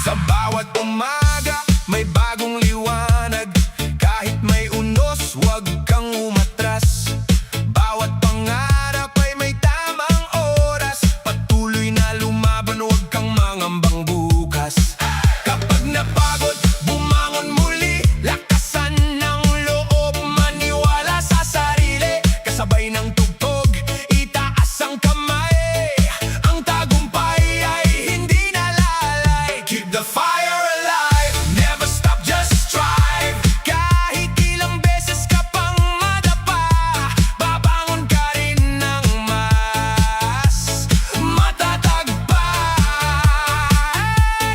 Sa bawat umaga may bagong liwanag. Kahit may unos, huwag kang umatras. Bawat pangarap ay may tamang oras. Patuloy na lumaban, huwag kang mangambang bukas. Kapag napagod, bumangon muli. Lakasan ng loob, maniwala sa sarili. Kasabay ng tugtog, itaas ang kamay. Ang tagumpay ay hindi nalalay. Keep the fire alive, never stop, just strive. Kahit ilang beses ka pang madapa, babangon ka rin ng mas matatag pa.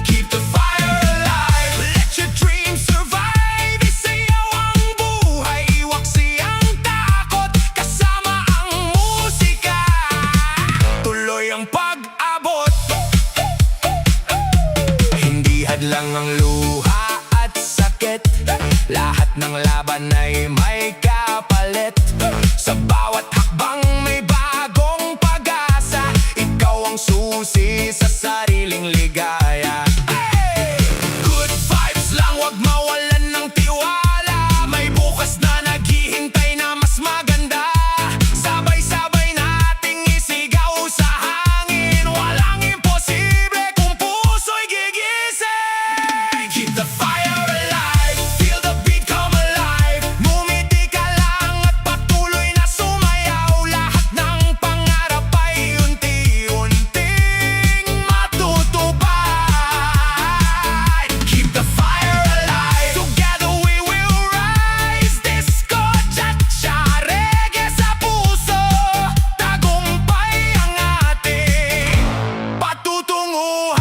Keep the fire alive, let your dreams survive. Isayaw ang buhay, iwaksi ang takot. Kasama ang musika, tuloy ang pag-abot. Hindi hadlang ang luha at sakit. Lahat ng laban ay may kapalit. Sa bawat hakbang may bagong pag-asa. Ikaw ang susi sa sariling ligaya. Good vibes lang, wag mawalan ng tiwala. May bukas na naghihintay na mas maganda. Sabay-sabay nating isigaw sa hangin. Walang imposible kung puso'y gigising. Keep the fire alive, feel the beat come alive. Ngumiti ka lang at patuloy na sumayaw. Lahat ng pangarap ay unti-unting matutupad. Keep the fire alive, together we will rise. Disco, cha-cha, reggae sa puso. Tagumpay ang ating patutunguhan.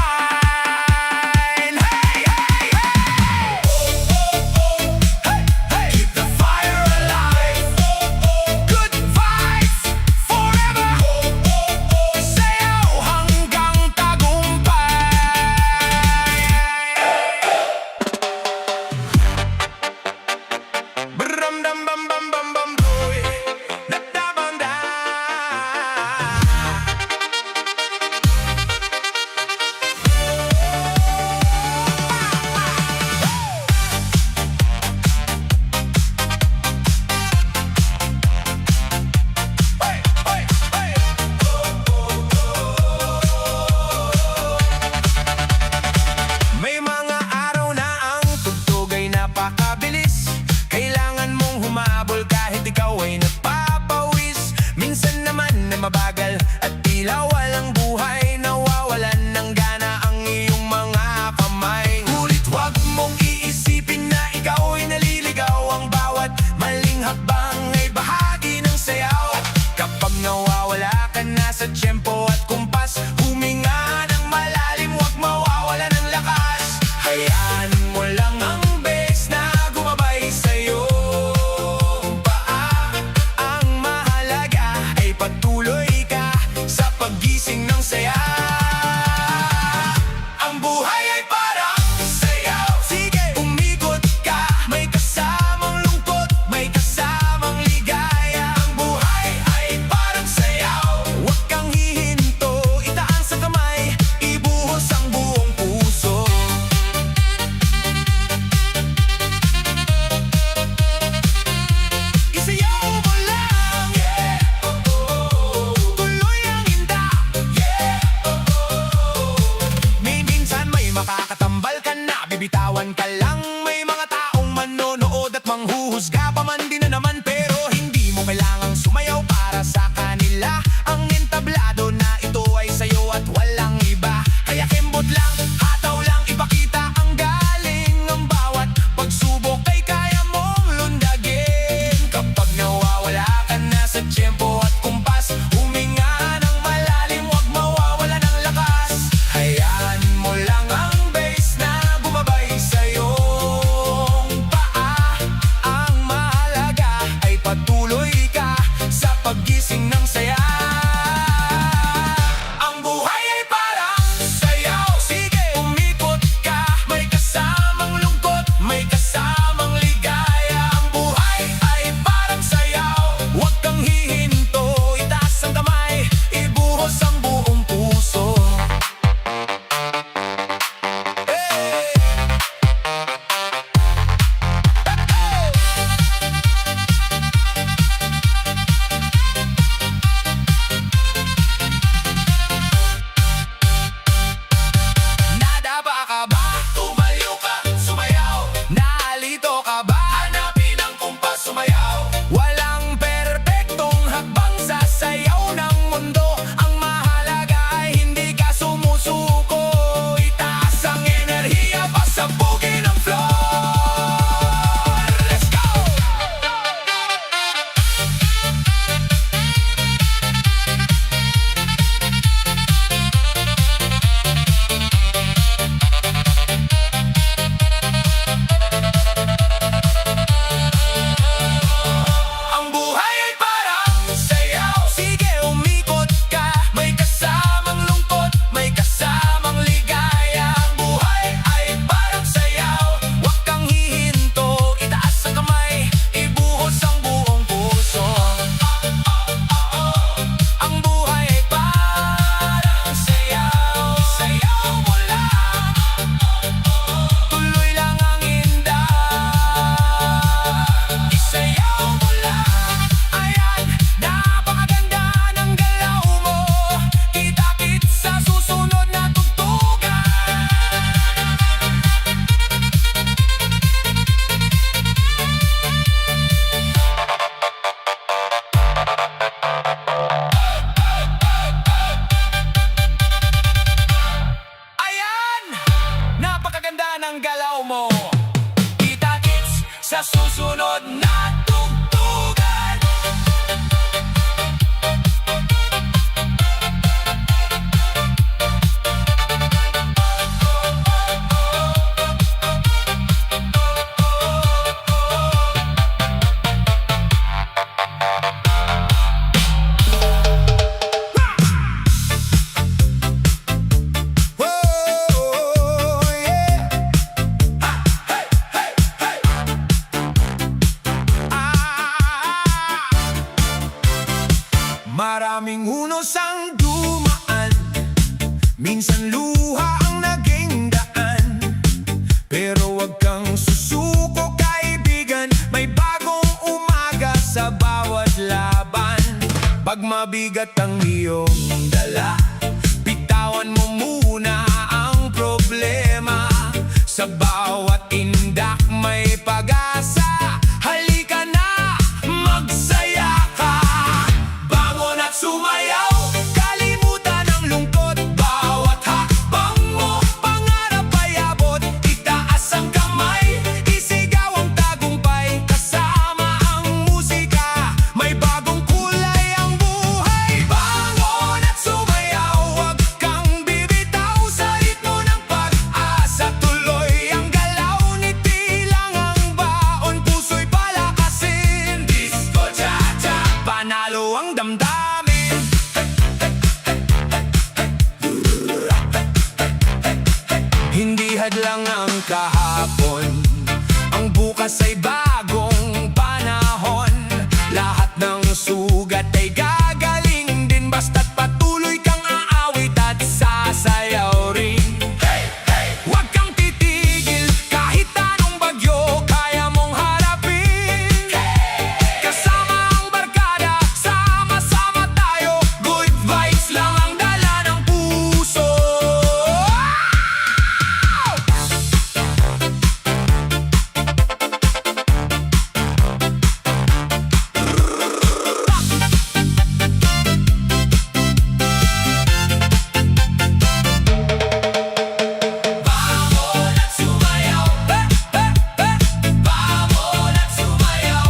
Hey, hey, hey! Keep the fire alive. Good vibes forever. Sayaw hanggang tagumpay. Bram dam bam bam bam bam boy. Da da bam da. Hey, hey, hey. May mga araw na ang tugtog ay napakabilis. Kailangan mong humabol kahit ikaw ay nagpapawis. Minsan naman ay mabagal at tila walang buhay. Nawawalan ng gana ang iyong mga kamay. Ngunit huwag mong iisipin na ikaw ay naliligaw. Ang bawat maling hakbang ay bahagi ng sayaw. Kapag nawawala ka na sa tiyempo at kumpas, huminga ng malalim, huwag mawawala ng lakas. Hayaan mo lang ang bass na gumabay sa'yo. Paa ang mahalaga ay patuloy ka sa paggising ng saya. Ang buhay ay parang sayaw. Sige, umikot ka. May kasamang lungkot, may kasamang ligaya. Ang buhay ay parang sayaw. Huwag kang hihinto, itaas sa kamay, ibuhos ang buong puso. Isayaw mo lang, yeah. Tuloy ang inda, yeah. Minsan may makakatambal ka na, bibitawan ka lang. May mga taong manonood at manghuhusga pa man din na naman. Pero hindi mo kailangang sumayaw para sa kanila. Ang entablado na ito ay sa'yo at walang iba. Kaya kembot lang, hataw lang, ipakita ang galing. Ang bawat pagsubok ay kaya mong lundagin. Kapag nawawala ka na sa tiyempo at kumpas, huminga ng malalim, huwag mawawala ng lakas. Hayaan mo lang ang bass na bumabay sa'yo. ng galaw mo. Kita-kits sa susunod na tugtugan. Maraming unos ang dumaan, minsan luha ang naging daan. Pero wag kang susuko kaibigan, may bagong umaga sa bawat laban. Pag mabigat ang iyong dala, bitawan mo muna ang problema. Sa bawat indak may pag-asa, halika na, magsaya ka. Bangon at sumayaw, kalimutan ang lungkot. Bawat hakbang mo, pangarap ay abot. Itaas ang kamay, isigaw ang tagumpay. Kasama ang musika, may bagong kulay ang buhay. Bangon at sumayaw, huwag kang bibitaw sa ritmo ng pag-asa. Tuloy ang galaw, ngiti lang ang baon, puso'y palakasin. Disco cha-cha, panalo ang damdamin. Hindi hadlang ang kahapon, ang bukas ay bagong panahon. Lahat ng sugat ay gagaling din, basta't patuloy kang aawit at sasayaw rin. Huwag kang titigil, kahit anong bagyo kaya mong harapin. Kasama ang barkada, sama-sama tayo, good vibes lang ang dala ng puso. Bangon at sumayaw, bangon at sumayaw,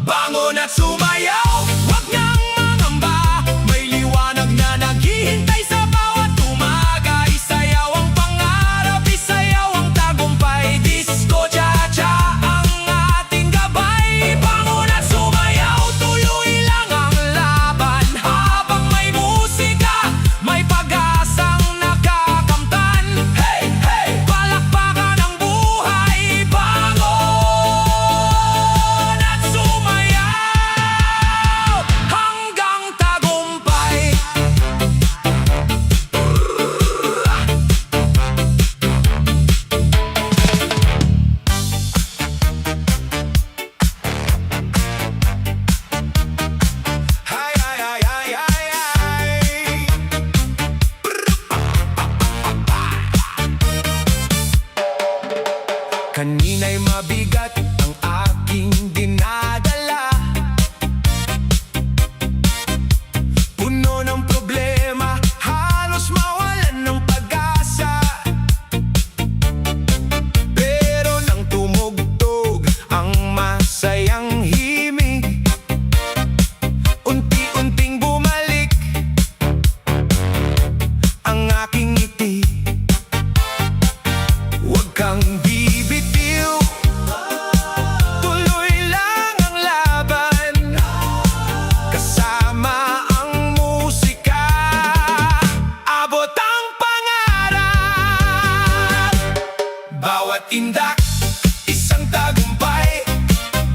bangon at sumayaw, wag nang mangamba. May liwanag na naghihintay sa bawat umaga. Isayaw ang pangarap, isayaw ang tagumpay. Disco cha-cha ang ating gabay. Bangon at sumayaw, tuloy lang ang laban. Habang may musika, may pag-asang nakakamtan. Hey, hey, palakpakan ang buhay. Bangon at sumayaw hanggang tagumpay. Ay, ay, ay, ay, ay, ay. Kanina'y mabigat ang aking dinadala, puno ng problema, halos mawalan ng pag-asa. Pero nang tumugtog ang masayang himig, unti-unting bumalik ang aking ngiti. Huwag kang bibitiw, tuloy lang ang laban. Kasama ang musika, abot ang pangarap. Bawat indak, isang tagumpay.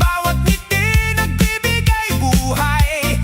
Bawat ngiti, nagbibigay buhay.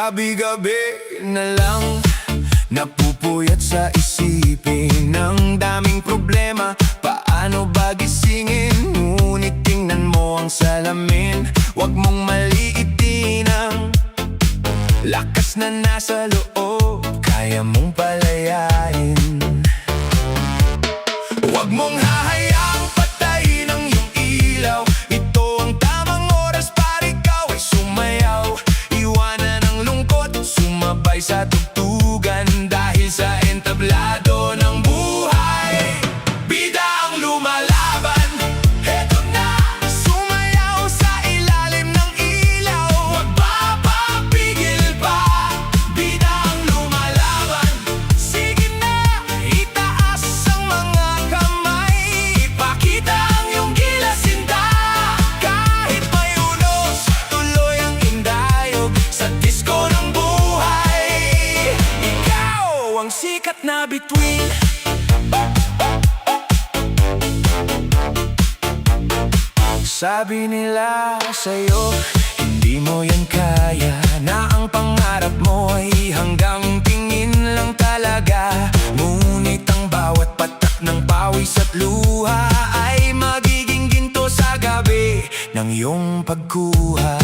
Gabi-gabi na lang napupuyat sa isipin ng daming problema. Paano ba gisingin? Ngunit tingnan mo ang salamin. Huwag mong maliitin ang lakas na nasa loob. Kaya mong palayain. Huwag mong hahayaang patayin ang iyong ilaw. Ito ang tamang oras para ikaw ay sumayaw. Iwanan ang lungkot, sumabay sa tugtugan. Dahil sa entablado ng buhay, bida ang lumalaban. Heto na, sumayaw sa ilalim ng ilaw. Huwag papapigil pa, bida ang lumalaban. Sige na, itaas ang mga kamay. Ipakita ang iyong gilasinda. Kahit may unos, tuloy ang indayog sa disko ng buhay. Ikaw ang sikat na bituin. Sabi nila sa'yo, hindi mo yan kaya, na ang pangarap mo ay hanggang tingin lang talaga. Ngunit ang bawat patak ng pawis at luha ay magiging ginto sa gabi ng iyong pagkuha.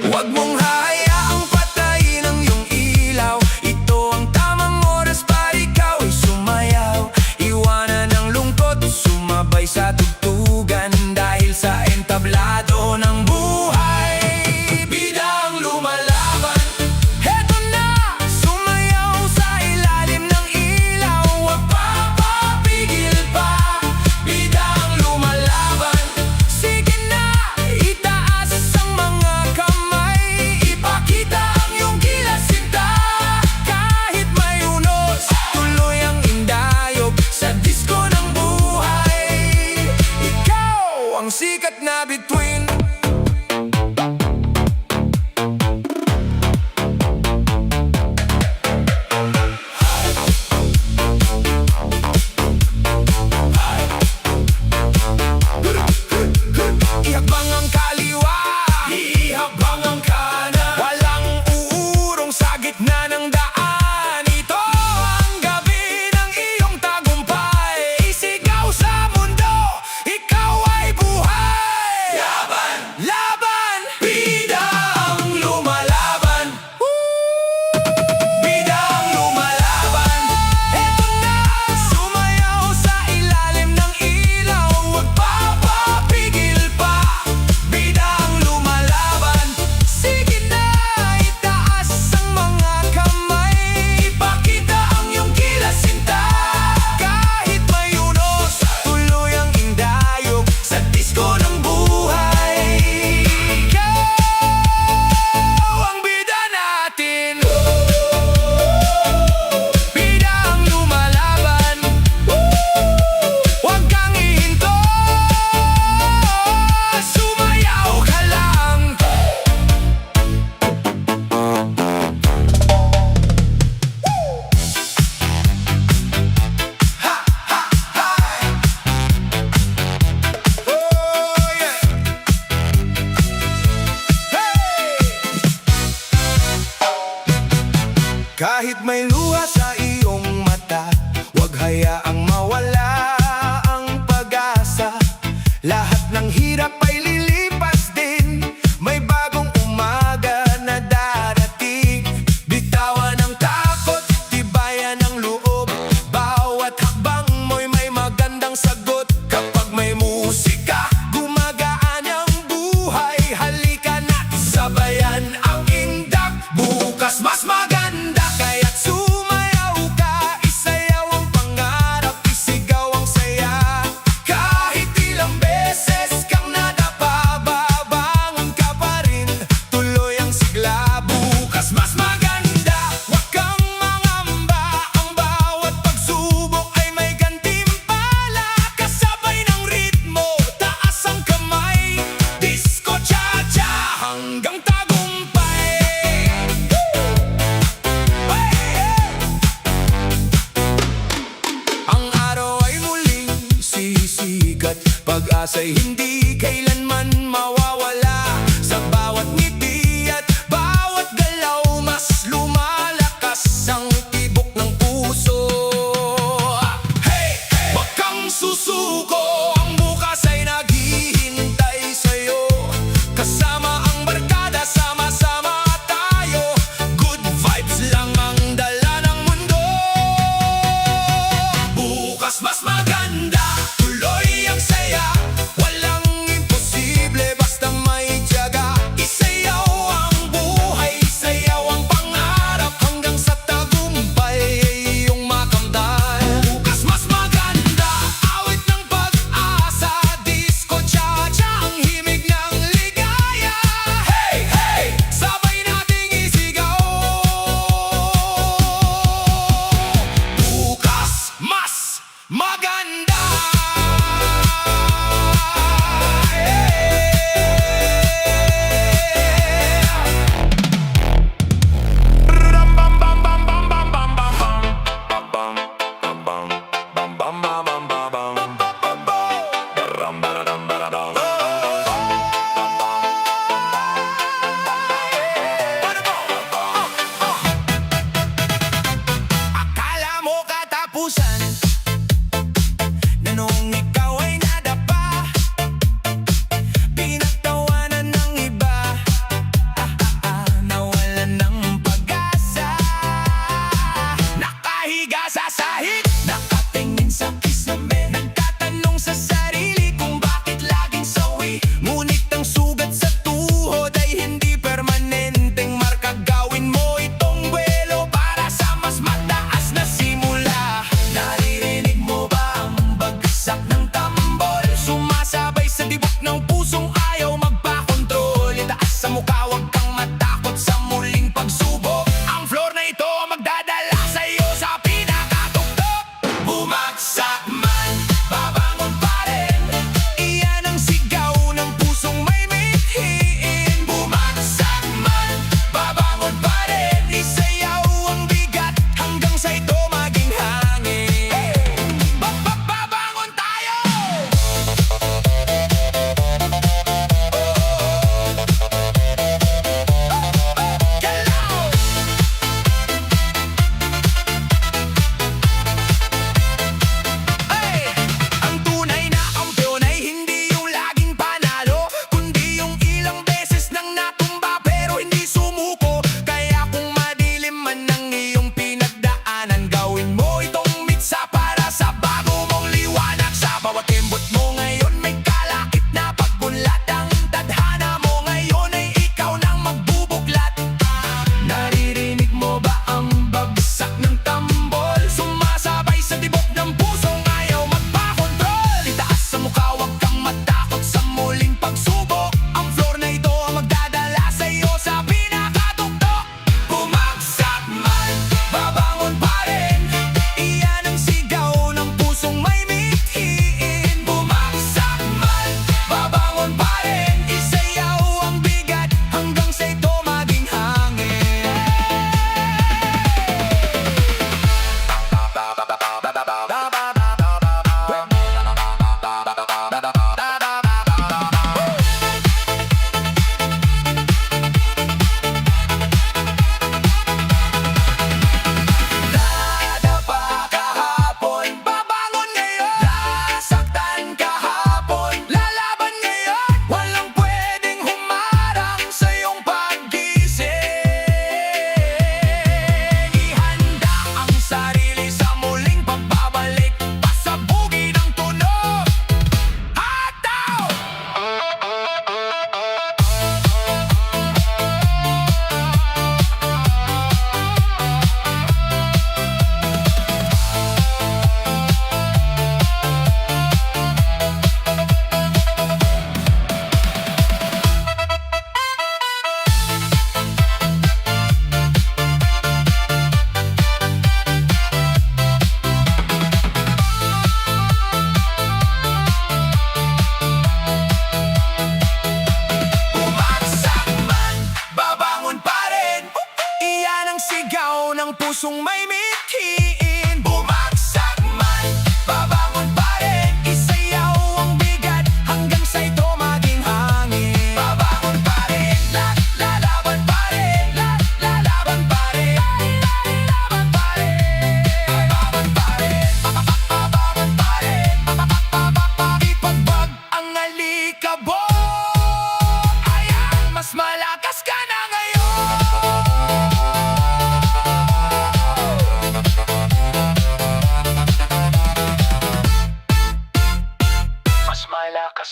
Huwag mong hahayaang patayin ang iyong ilaw. Ito ang tamang oras para ikaw ay sumayaw. Iwanan ang lungkot, sumabay sa tugtugan. Dahil sa entablado ng buhay, bida ang lumalaban. Heto na, sumayaw sa ilalim ng ilaw. Huwag papapigil pa, bida ang lumalaban. Sige na, itaas ang mga kamay. Ipakita ang iyong gilasinda. Kahit may unos, tuloy ang indayog sa disko ng buhay. Ikaw ang sikat na bituin. Ihabang ang kaliwa, ihabang ang kanan. Walang uurong sa gitna ng daan. Ito ang gabi ng iyong tagumpay. Isigaw sa mundo, ikaw ay buhay. Laban, laban, bida ang lumalaban. Bida ang lumalaban. Eto na, sumayaw sa ilalim ng ilaw. Huwag papapigil pa, bida ang lumalaban. Sige na, itaas ang mga kamay. Ipakita ang iyong gilasinda. Kahit may unos, tuloy ang indayog sa disko ng buhay. Ikaw ang bida natin. Bida ang lumalaban. Huwag kang ihinto, sumayaw ka lang. Oh yeah. Hey! Kahit may luha sa iyong mata, huwag hayaang mawala ang pag-asa. Lahat ng hirap ay lilipas din. May bagong umaga na darating. Bitawan ang takot, tibayan ang loob. Bawat hakbang mo'y may magandang sagot. Kapag may musika, gumagaan ang buhay. Halika natin sabayan ang indak. Bukas mas maganda, kaya't sumayaw ka. Isayaw ang pangarap, isigaw ang saya. Kahit ilang beses kang nadapa, babangon ka pa rin. Tuloy ang sigla, bukas mas maganda. Huwag kang mangamba, ang bawat pagsubok ay may gantimpala. Kasabay ng ritmo, taas ang kamay. Disco cha-cha hanggang tagumpay. Ang araw ay muling sisikat. Pag-asa'y hindi kailanman mawawala. Sa bawat ngiti at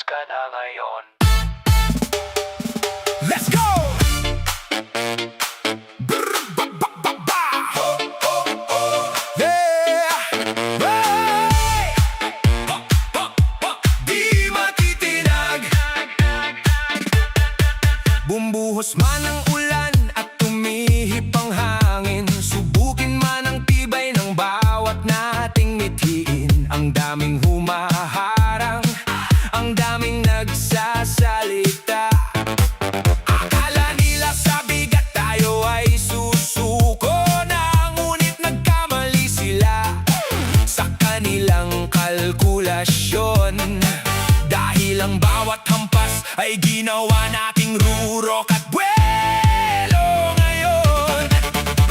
ka na ngayon. Let's go! Brr, ba, ba, ba, ba. Ho, ho, ho. Yeah! Hey! Ho, ho, ho. Di matitinag. Bumbuhos man ang ulan at tumihip ang hangin, subukin man ang tibay ng bawat nating mithiin. Ang daming humaharang, ang daming nagsasalita. Akala nila sa bigat tayo ay susuko na, ngunit nagkamali sila sa kanilang kalkulasyon. Dahil ang bawat hampas ay ginawa nating rurok at buwelo ngayon.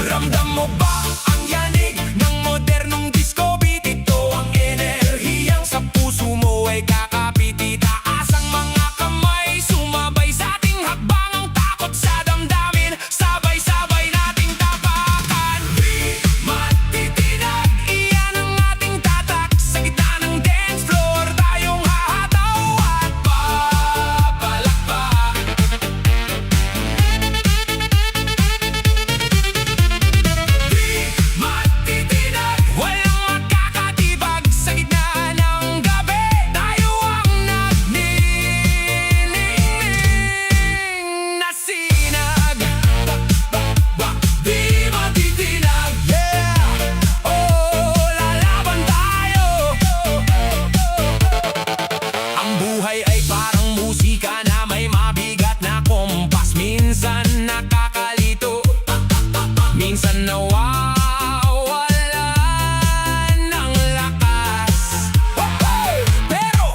Ramdam mo ba ang yanig ng modernong disco beat? Ito ang enerhiyang sa puso mo ay kakapit. Itaas ang mga kamay, sumabay sa ating hakbang. Ang takot sa damdamin, sabay-sabay nating tapakan. Di matitinag, iyan ang ating tatak. Sa gitna ng dance floor, tayong hahataw at papalakpak. Di matitinag, walang magkakatibag. Sa gitna ng gabi, tayo ang nagnilingning na sinag. Di matitinag, yeah! Oh, lalaban tayo. Ang buhay ay parang musika na may mabigat na kompas. Minsan nakakalito, minsan nawawalan ng lakas. Pero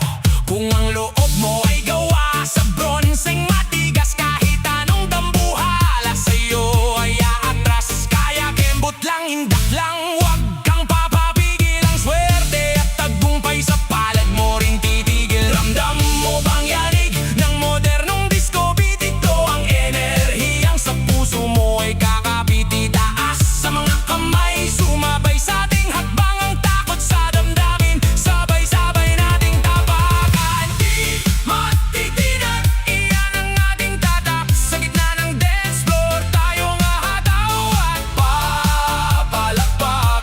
kung ang loob mo ay gawa sa bronseng matigas, kahit anong dambuhala sa'yo ay aatras. Kaya kembot lang, hindak lang, wag kang papapigil. Ang swerte at tagumpay sa palad mo rin titigil. Ramdam mo bang yanig ng modernong disco beat? Ito ang enerhiyang sa puso mo ay kakapit. Itaas sa mga kamay, sumabay sa ating hakbang. Ang takot sa damdamin, sabay-sabay nating tapakan. Di matitinag, iyan ang ating tatak. Sa gitna ng dance floor, tayong hahataw at papalakpak.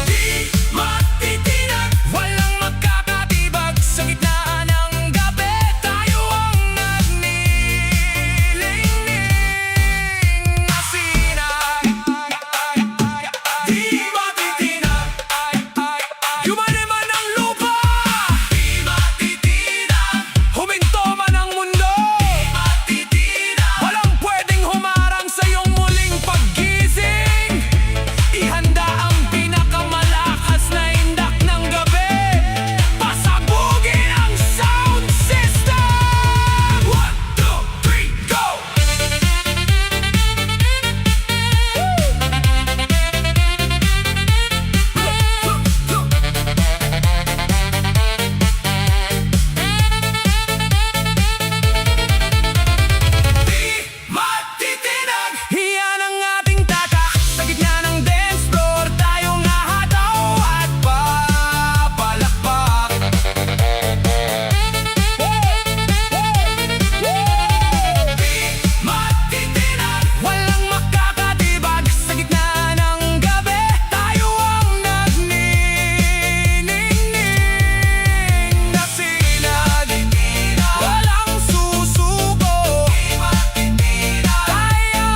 Di matitinag, walang magkakatibag. Sa gitna ng gabi, tayo ang nagnilingning na sinag. Di matitinag, yumani man ang lupa. Di matitinag, huminto man ang mundo. Di matitinag, walang pwedeng humarang sa iyong muling paggising. Ihanda ang pinakamalakas na indak ng gabi. Pasabugin ang sound system. 1, 2, 3, go! Di matitinag, iyan ang ating tatak. Sa gitna ng dance floor, tayong hahataw at papalakpak. Di matitinag, walang makakatibag. Sa gitna ng gabi, tayo ang nagnilingning na sinag. Walang susuko, kaya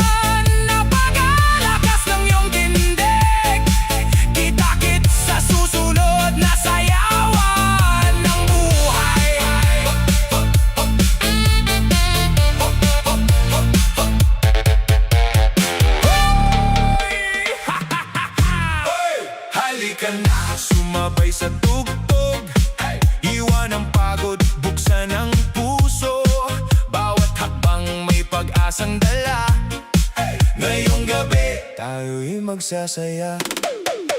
napakalakas ng iyong tindig. Kitakit sa susunod na sayawan ng buhay. Halika na, sumabay sa tugtog. Iwan ang pagod, buksan ang puso. Bawat hakbang may pag-asang dala. Ngayong gabi, tayo'y magsasaya.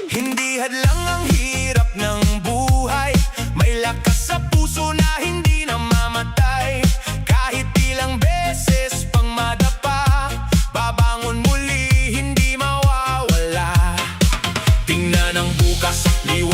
Hindi hadlang ang hirap ng buhay. May lakas sa puso na hindi namamatay. Kahit ilang beses pang madapa, babangon muli, hindi mawawala. Tingnan ang bukas, liwanag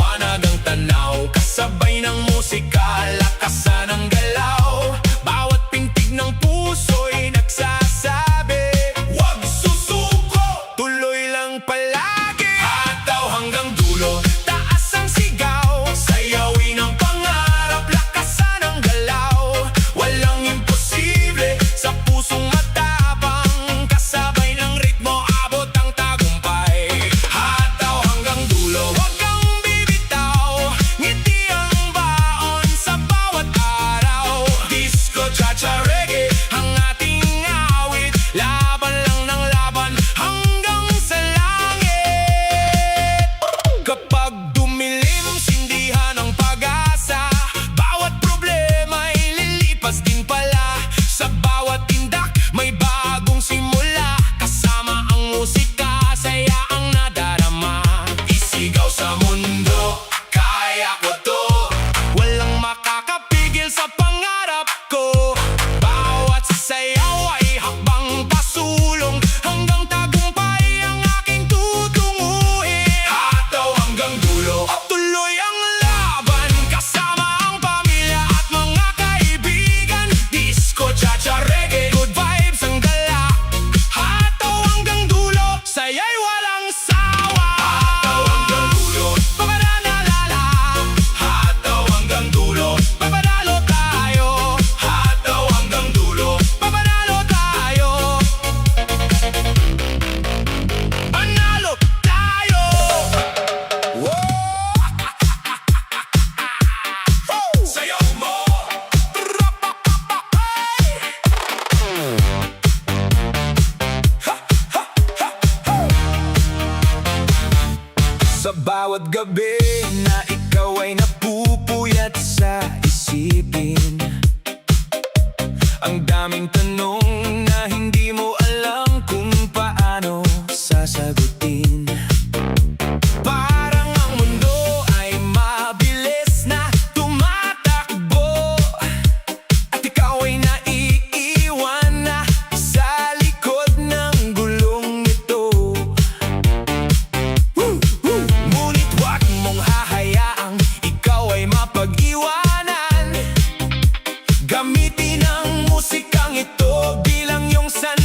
Sa bawat gabi na ikaw ay napupuyat sa isipin, ang daming tanong na hindi mo alam kung paano sasagutin. Parang ang mundo ay mabilis na tumatakbo, at ikaw ay naiiwan na sa likod ng gulong ito. Ngunit wag mong hahayaang ikaw ay mapag-iwanan. Gamitin ang musikang ito bilang iyong sandalan.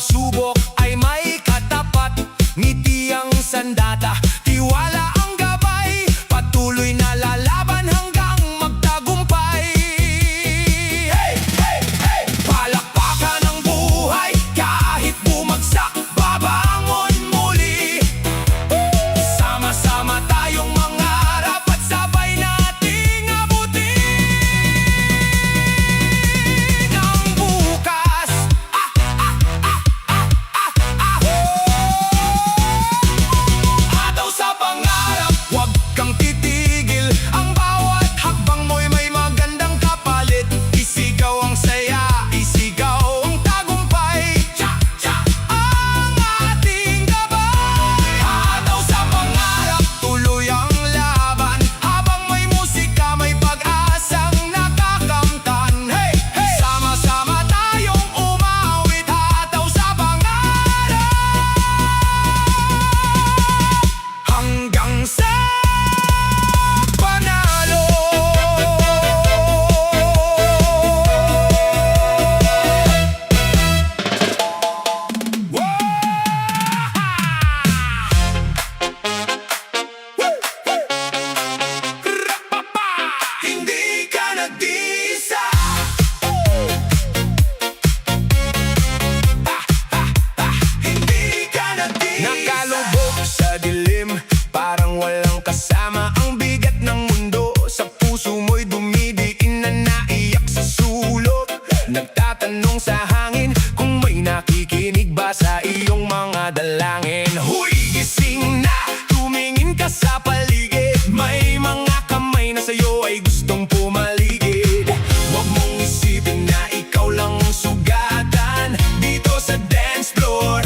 pagsubok ay may katapat. Ngiti ang sandata, tiwala ang gabay. Patuloy na lalaban hanggang magtagumpay. Hey, hey, hey! Palakpakan ang buhay, kahit bumagsak, babangon muli. Sama-sama tayong mangarap at sabay nating abutin ang bukas. Ataw sa pangarap, huwag kang titigil. Ang bawat hakbang mo'y may magandang kapalit. Isigaw ang saya, isigaw ang tagumpay. Cha-cha ang ating gabay. Ataw sa pangarap, tuloy ang laban. Habang may musika, may pag-asang nakakamtan. Hey, hey! Sama-sama tayong umawit. Ataw sa pangarap hanggang sa panalo. Hindi ka nag-iisa. Hindi ka nag-iisa. Nakalubog sa dilim, parang walang kasama. Ang bigat ng mundo sa puso mo'y dumidiin na naiyak sa sulok. Nagtatanong sa hangin kung may nakikinig ba sa iyong mga dalangin. Huy, gising na, tumingin ka sa paligid. May mga kamay na sa'yo ay gustong pumaligid. Huwag mong isipin na ikaw lang ang sugatan dito sa dance floor.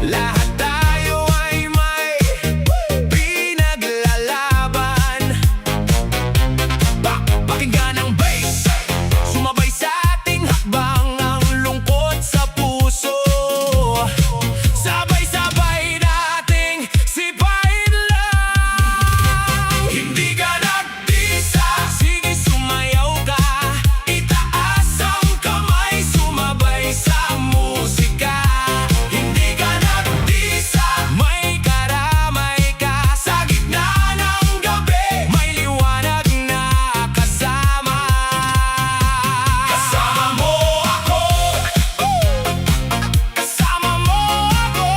Lahat tayo ay may pinaglalaban. Pakinggan ang bass, sumabay sa ating hakbang. Ang lungkot sa puso, sabay-sabay nating sipain lang. Hindi ka nag-isa, sige sumayaw ka. Itaas ang kamay, sumabay sa musika. Hindi ka nag-isa, may karamay ka. Sa gitna ng gabi, may liwanag na kasama. Kasama mo ako, kasama mo ako.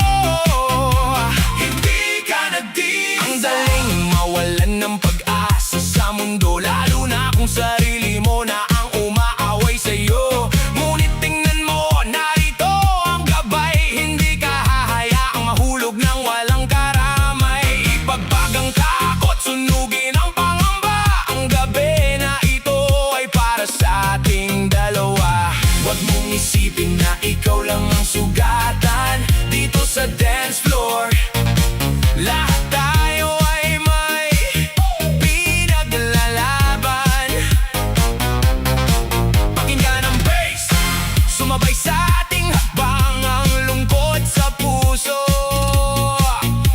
Hindi ka nag-isa. Ang daling mawalan ng pag-asa sa mundo, lalo na kung sarili mo na ang umaaway sa'yo. Ngunit tingnan mo, narito ang gabay. Hindi ka hahayaang mahulog ng walang karamay. Ipagpagang takot, sunugin ang pangamba. Ang gabi na ito ay para sa ating dalawa. Huwag mong isipin na ikaw lang ang sugatan dito sa dance floor. Lahat tayo ay may pinaglalaban. Pakinggan ang bass, sumabay sa ating hakbang. Ang lungkot sa puso,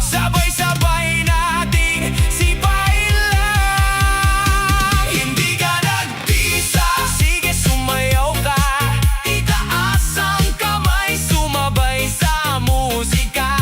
sabay-sabay nating sipain lang. Hindi ka nag-isa, sige sumayaw ka. Itaas ang kamay, sumabay sa musika.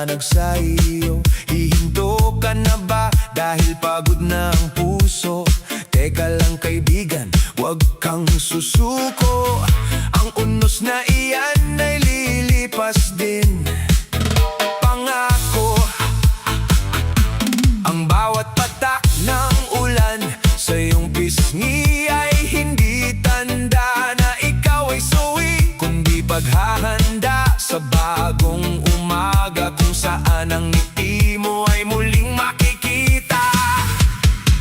liwanag sa iyo. Hihinto ka na ba dahil pagod na ang puso? Teka lang kaibigan, huwag kang susuko. Ang unos na iyan ay lilipas din. Pangako, ang bawat patak ng ulan sa iyong pisngi ay hindi tanda na ikaw ay suwi, kundi paghahanda sa bagong umaga kung saan ang ngiti mo ay muling makikita.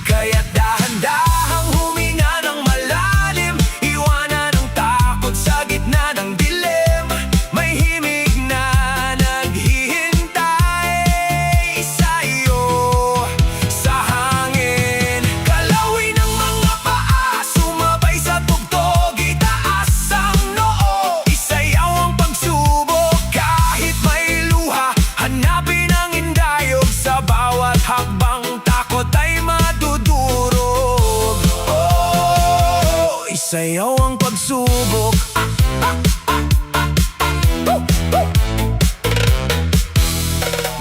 Kaya't dahan-dahang huminga ng malalim, iwanan ang takot sa gitna ng dilim. May himig na naghihintay sa'yo sa hangin. Galawin ang mga paa, sumabay sa tugtog, itaas ang noo. Isayaw ang pagsubok kahit may luha, hanapin ang indayog sa bawat hakbang. Takot ay madudurog. Oh, isayaw ang pagsubok.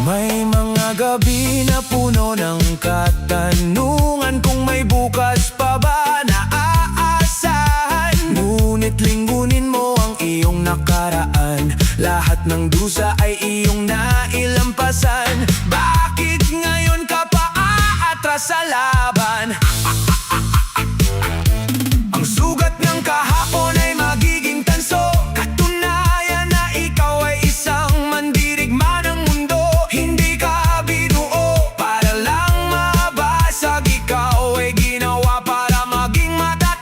May mga gabi na puno ng katanungan, kung may bukas pa ba na aasahan. Ngunit linggunin mo ang iyong nakaraan, lahat ng dusa ay iyong nailampasan. Bakit ngayon ka pa aatras sa laban? Ang sugat ng kahapon ay magiging tanso, katunayan na ikaw ay isang mandirigma ng mundo. Hindi ka binuo para lang mabasag, ikaw ay ginawa para maging matatag.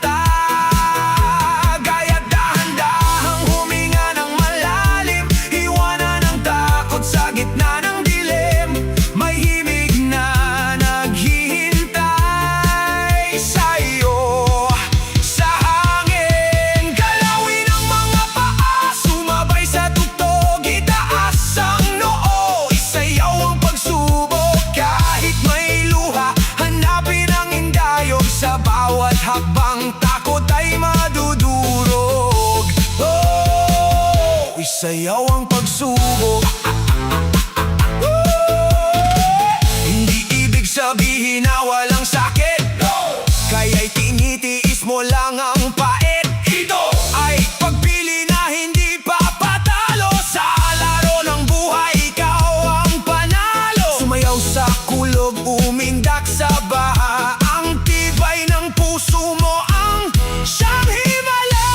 Kaya't dahan-dahang huminga ng malalim, iwanan ang takot sa gitna ng dilim. May himig na naghihintay sa'yo sa hangin. Galawin ang mga paa, sumabay sa tugtog, itaas ang noo. Isayaw ang pagsubok kahit may luha, hanapin ang indayog sa bawat hakbang. Takot ay madudurog. Oh, isayaw ang pagsubok. Hindi ibig sabihin na walang sakit, no! Kaya'y tinitiis mo lang ang pait. Ito ay pagpili na hindi papatalo. Sa laro ng buhay, ikaw ang panalo. Sumayaw sa kulog, umindak sa baha, ang tibay ng puso mo ang siyang himala.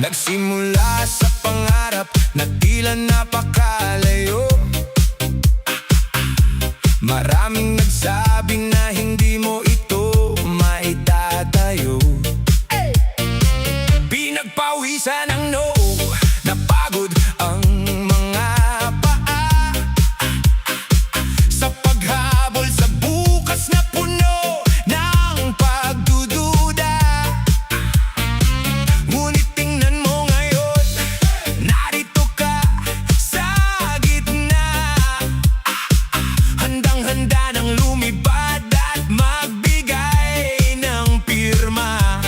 Nagsimula sa pangarap na tila napakalayo. Maraming nagsabing na hindi mo ito maitatayo. Pinagpawisan ng noo, napagod ang mga paa sa paghabol sa bukas na puno ng pagdududa. Ngunit tingnan mo ngayon, narito ka sa gitna, handang-handa ng lumipad at magbigay ng pirma.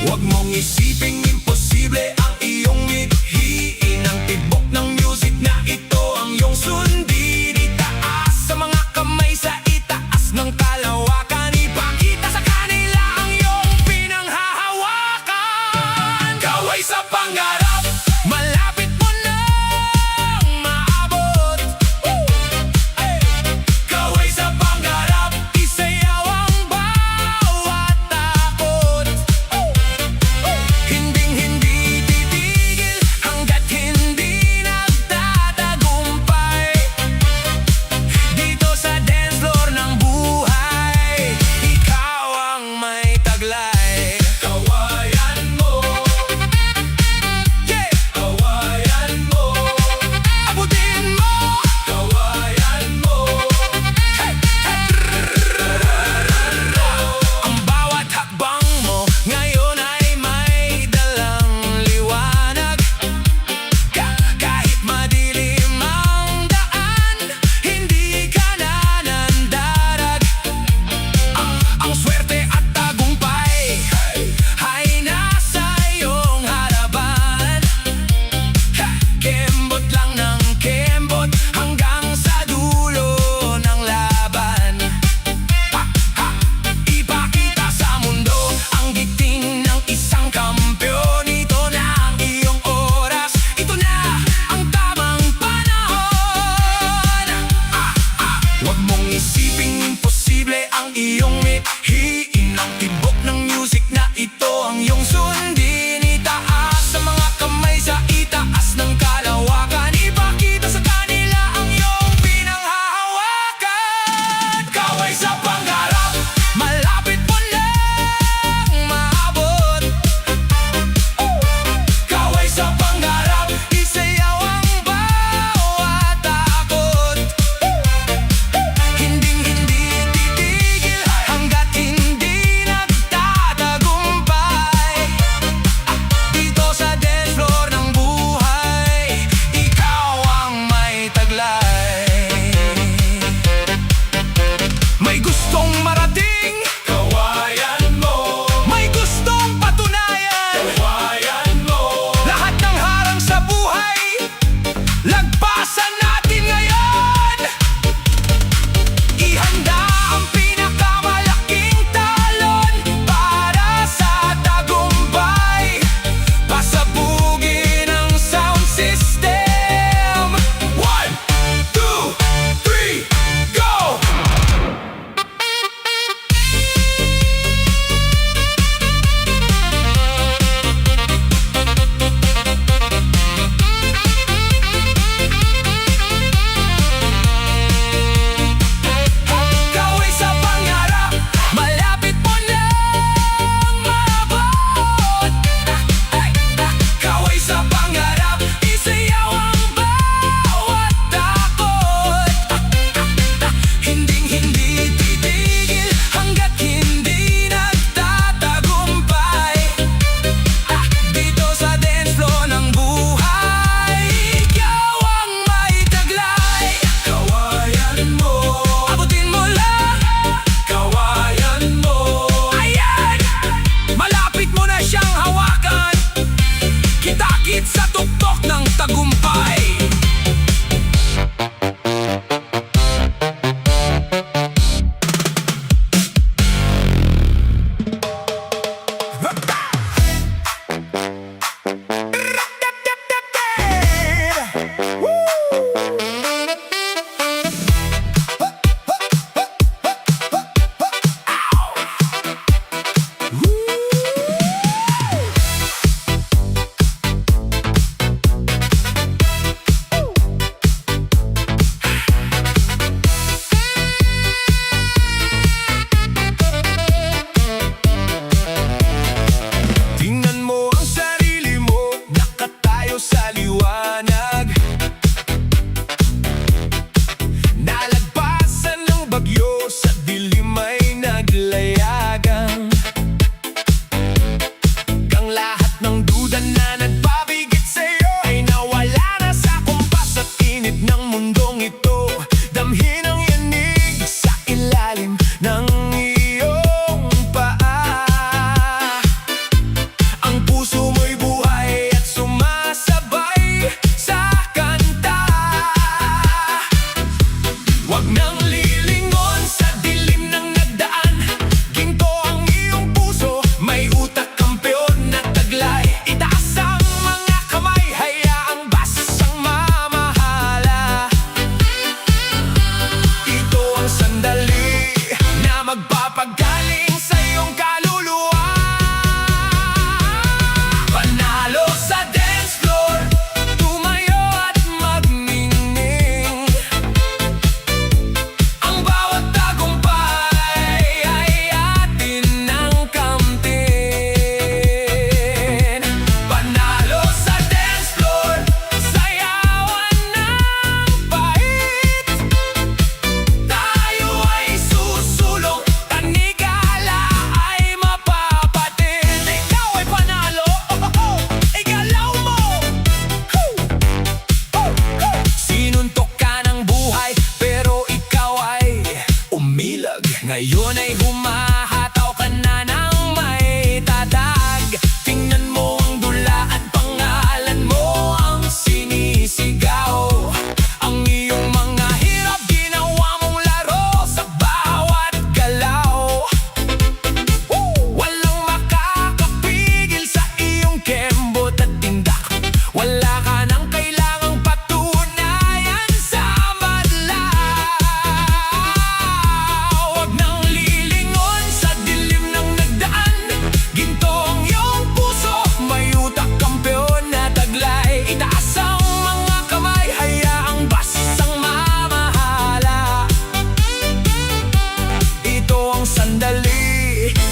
Huwag mong isiping imposible ang iyong mithiin. Ang tibok ng music na ito ang iyong sundin. Itaas sa mga kamay sa itaas ng kalawakan. Ipakita sa kanila ang iyong pinanghahawakan. Kaway sa pangarap, malapit mo nang maabot. Kaway sa pangarap, isayaw ang bawat takot. Hinding-hindi titigil hanggat hindi nagtatagumpay. Dito sa dance floor ng buhay, ikaw ang may taglay. Kawayan mo, yeah! Kawayan mo, abutin mo. Kawayan mo, hey! Ang bawat hakbang mo ngayon ay may dalang liwanag. Kahit madilim ang daan, hindi ka nanandarag. Ang swerte at tagumpay ay nasa iyong harapan. Kembot lang ng kembot hanggang sa dulo ng laban. Ipakita sa mundo ang giting ng isang kampiyon. Ito na ang iyong oras, ito na ang tamang panahon. Huwag mong isiping imposible ang iyong mithiin. Ang tibok ng music na ito ang iyong sundin. Itaas sa mga kamay sa itaas ng kalawakan. Ipakita sa kanila ang iyong pinanghahawakan. Kaway sa pangarap, malapit mo nang maabot. Kaway sa pangarap, isayaw ang bawat takot. Hinding-hindi titigil hanggat hindi nagtatagumpay.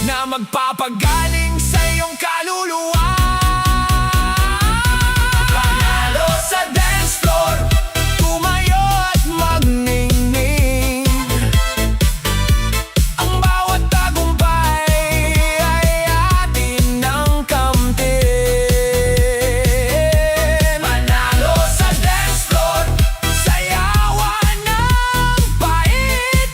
na magpapagaling sa iyong kaluluwa. Panalo sa dance floor, tumayo at magningning. Ang bawat tagumpay ay atin ng kamtin. Panalo sa dance floor, sayawan ng pait.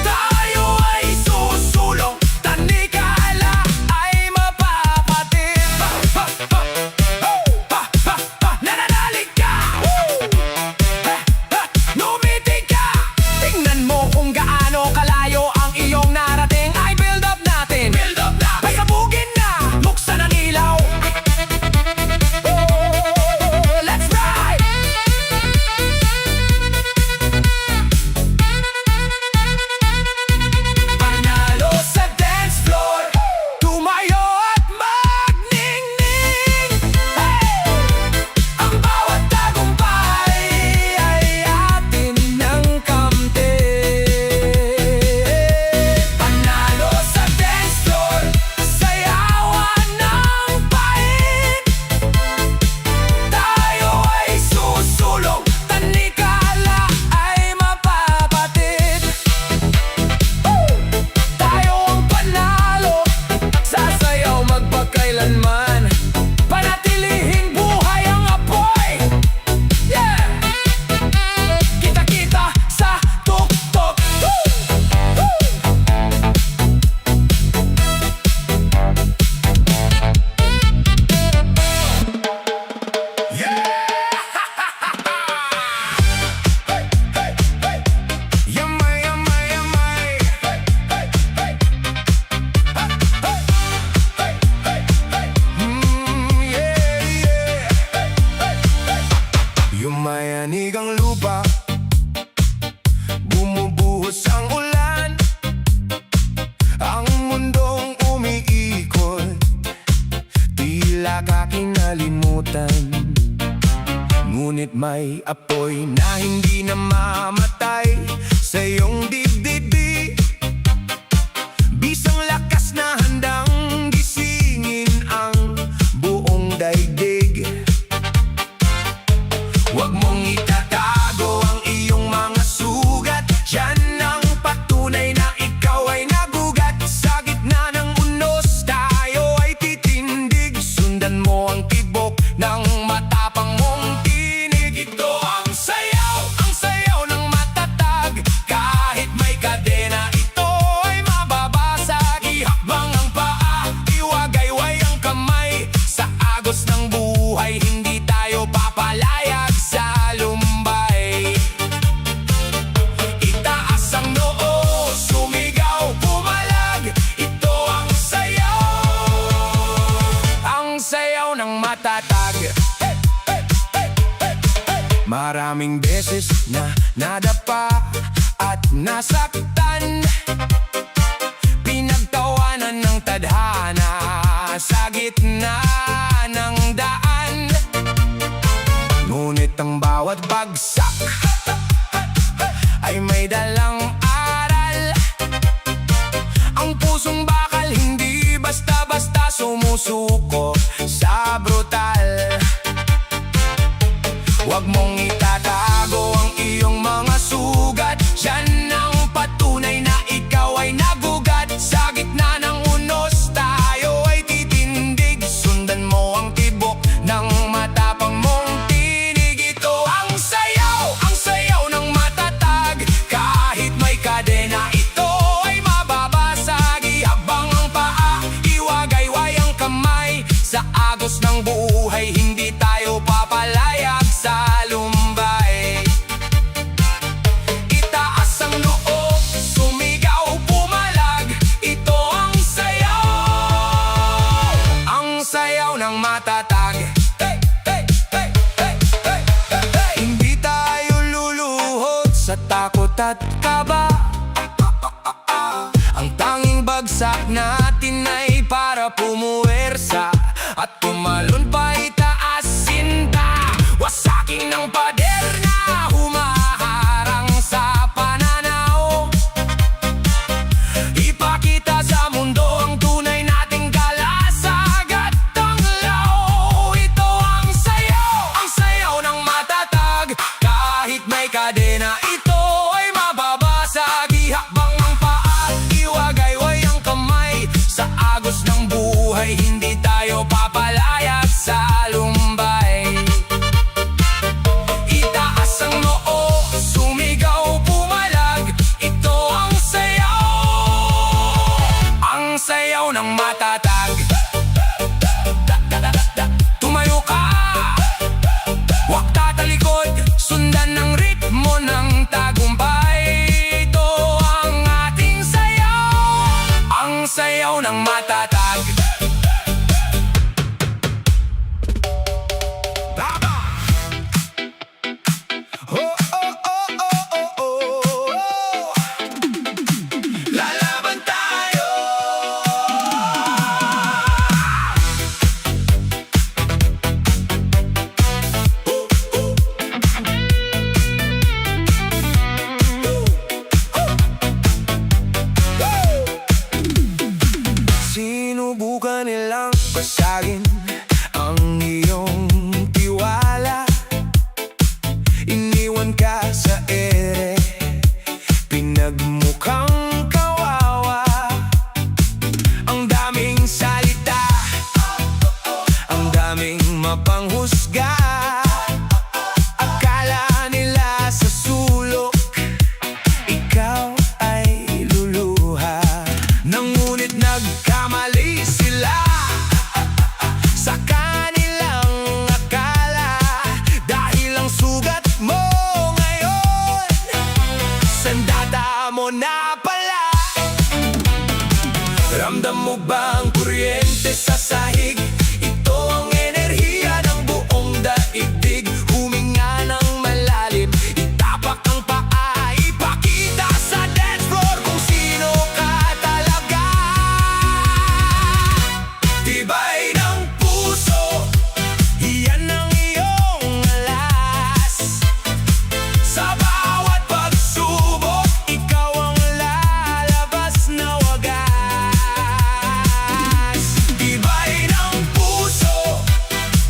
Tayo ay susulong, tanikala ay mapapatid. Nananalig ka, numitig ka. Tingnan mo kung gaano kalayo ang iyong narating. Ay build up natin, pasabugin na, buksan ang ilaw. Let's ride! Panalo sa dance floor, tumayo at magningning. Hey! Ang bawat tagumpay ay atin ng kamtin. Panalo sa dance floor, sayawan ng pait. Tayo ay susulong, tanikala ay mapapatid. Tayo ang panalo, sasayaw magpakailanman. Panatilihing buhay ang apoy. Yeah! Kita-kita sa tuktok. Yamay, yamay, yamay. Yumayanig ang lupa, bumubuhos ang ulan. Ang mundong umiikot, tila kakinalimutan. Ngunit may apoy na hindi namamatay sa iyong dibdib. Bisang lakas na handang gisingin ang buong daigdig. Huwag mong itatago ang iyong mga sugat. Yan ang patunay na ikaw ay nagugat. Sa gitna ng unos, tayo ay titindig. Sundan mo ang tibok ng matapang mong tinig. Ito ang sayaw ng matatag. Kahit may kadena, ito ay mababasag. Ihakbang ang paa, iwagayway ang kamay. Sa agos ng buhay, hindi tayo papalayag sa lumbay. Itaas ang noo, sumigaw, pumalag. Ito ang sayaw ng matatag. Maraming beses na nadapa at nasaktan, pinagtawanan ng tadhana sa gitna ng daan. Ngunit ang bawat bagsak ay may dalang aral. Ang pusong bakal hindi basta-basta sumusuko sa brutal. Huwag mong itatago ang iyong mga sugat. Yan ang patunay na ikaw ay nagugat. Sa gitna ng unos, tayo ay titindig. Sundan mo ang tibok ng matapang mong tinig. Ito ang sayaw ng matatag. Kahit may kadena, ito ay mababasag. Ihabang ang paa, iwagayway ang kamay. Sa agos ng buhay, hindi tayo papalayag sa lumbay. Itaas ang noo, sumigaw, pumalag. Ito ang sayaw ng matatag. Hindi tayo luluhod sa takot at kaba. Ang tanging bagsak natin ay para pumuwersa at tumalon pa itaas sinta. Wasakin ng pader na humaharang sa pananaw. Ipakita sayaw ng matatag. Tumayo ka, huwag tatalikod, sundan ng ritmo ng tagumpay. Ito ang ating sayaw, ang sayaw ng matatag. Oh, oh, oh, oh, oh, oh. Lalaban tayo. Sinubukan nilang basagin ang iyong tiwala. Iniwan ka sa ere, pinagmukhang kawawa. Ang daming salita, ang daming mapanghusga. Akala nila sa sulok, ikaw ay luluha. Ngunit nagkamali sila sa kanilang akala. Dahil ang sugat mo ngayon, sandata mo na pala. Ramdam mo ba ang kuryente sa sahig? Ito ang enerhiya ng buong daigdig. Huminga ng malalim, itapak ang paa, ipakita sa dance floor kung sino ka talaga. Tibay ng puso, iyan ang iyong alas. Sa bawat pagsubok, ikaw ang lalabas na wagas. Tibay ng puso,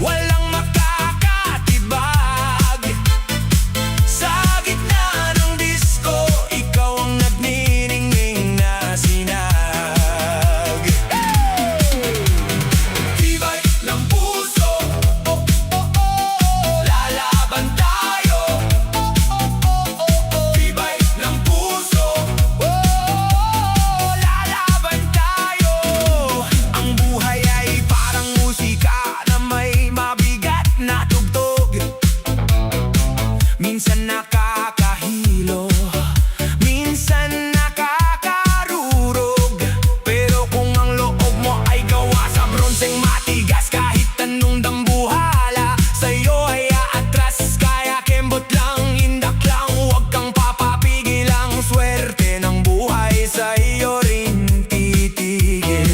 walang makakatibag. Sa gitna ng disco, ikaw ang nagniningning na sinag. Tibay ng puso, oh, oh, oh. Lalaban tayo. Tibay ng puso, oh, lalaban tayo. Ang buhay ay parang musika na may mabigat na tugtog. Minsan nakakahilo, minsan nakakarurog. Pero kung ang loob mo ay gawa sa bronseng matigas, kahit anong dambuhala sa'yo ay aatras. Kaya kembot lang, indak lang, huwag kang papapigil. Ang swerte ng buhay sa'yo rin titigil.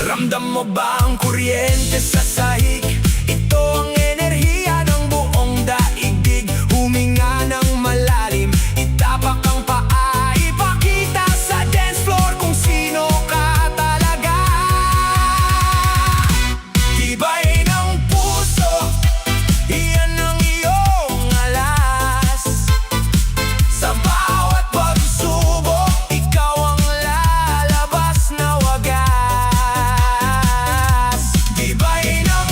Ramdam mo ba ang kuryente sa sahig? Ito ang enerhiya ng buong daigdig. Huminga ng malalim, itapak ang paa, ipakita sa dance floor kung sino ka talaga. Tibay ng puso, iyan ang iyong alas. Sa bawat pagsubok, ikaw ang lalabas na wagas. Tibay ng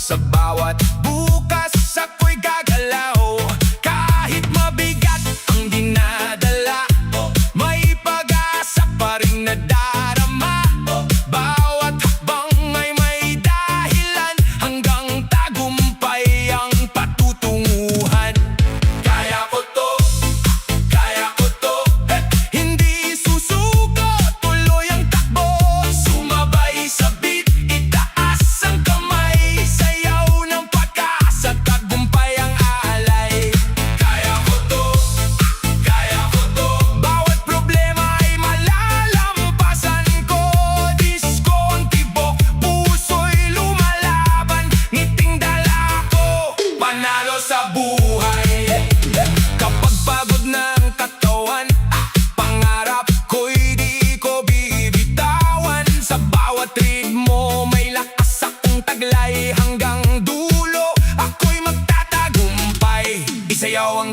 Sa bawat bukas ako'y gagalaw. Kahit mabigat ang dinadala, may pag-asa pa rin nadarama. Bawat hakbang ay may dahilan, hanggang tagumpay ang patutunguhan. Kaya ko to, hindi susuko, tuloy ang takbo. Sumabay sa beat, itaas ang kamay. Sayaw ng pag-asa, tagumpay ang alay. Kaya ko to, bawat problema ay malalampasan ko. Disko ang tibok, puso'y lumalaban, ngiting dala ko, panalo sa buhay. Kapag pagod ng katawan, pangarap ko'y di ko bibitawan. Sa bawat ritmo may lakas akong taglay, hanggang dulo ako'y magtatagumpay. Isayaw ang